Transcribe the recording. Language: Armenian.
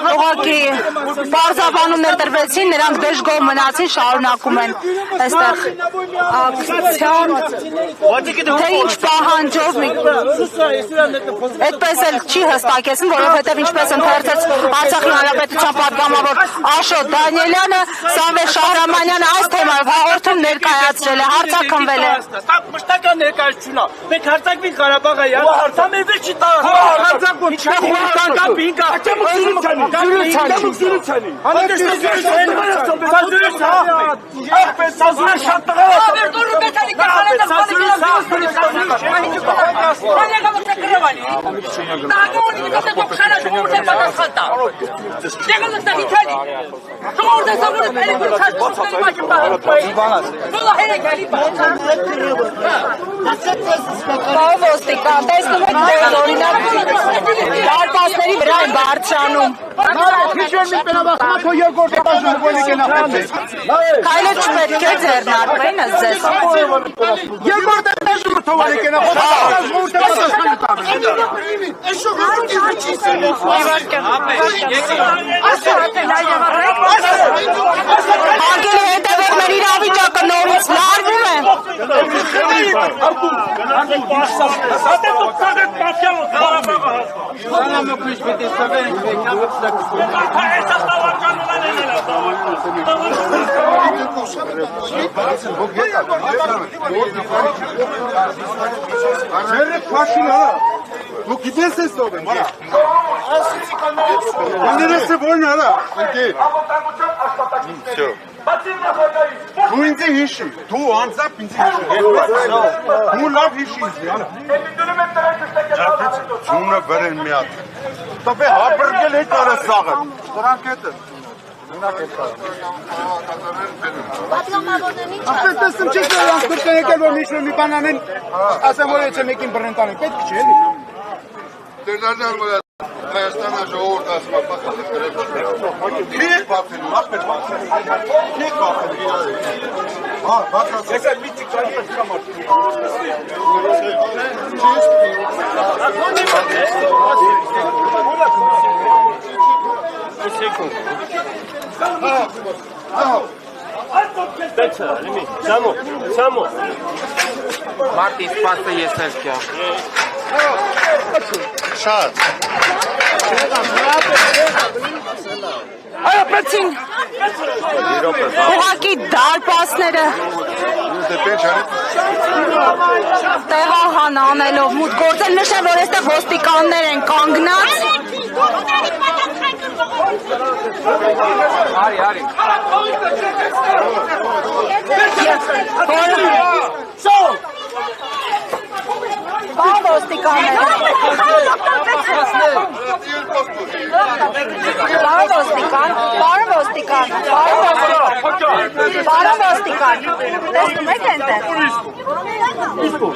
Ուղղակի պարզաբանումներ տրվեցին, նրանք դժգոհ մնացին, շարունակում են այստեղ ակցիան, թե ինչ պահանջով, այդպես էլ չի հստակեցին, որովհետև ինչպես ընթերցեց Արցախի Հանրապետության պատգամավոր Աշոտ Դանիելյանը, Սամվել Շահրամանյանը այս թեմայով հաղորդում ներկայացրել է, հարցաքննվել է։ Մշտական ներկայացությունն է։ Մենք հարձակվենք Ղարաբաղը, հարցամերձ չի տա։ Ոստիկան, տեսնում եք օրինակ դարպասների վրա են բարձրանում։ Քայլը չպետք է ձեռնարկվեն ձեզ։ Հանկելի հետևեք մեր իրավիճակը նորից լարվում է։ Դու գիտես ես ով եմ, արա։ Անդերեսը որն արա, ընկեր։ Դու ինձ հիշի, դու անձամբ ինձ հիշի։ Դու լավ հիշի ինձ, արա։ Ձունը բերեն մի հատ։ Տոպե հաբրգել հետ արա սաղը։ Դրանք հետ են։ Ապետ տեսնում չես որ անցկուրտ է եկել, որ միշտ մի բան անեն, ասեմ որ եչե մեկին բրենտան են, պետք չէ էլի։ Տերնարդար վրա Հայաստանը ժողորդ ասում է պախած է կրել չի եք բացելու, ապետ բացելու, եք բացելու իրար է։ Հա, բացած եկա միտի կանի պետք կամար։ Սամո Մարտի սպասը ես էլ կյա Շատ Այապեցին ուղղակի դարպասները տեղահան անելով մուտ գործել նշել, որ այստեղ ոստիկաններ են կանգնած Արի Բան ոստիկաններ Բարը ոստիկան, տեսնում եք ենտեղ Իսկ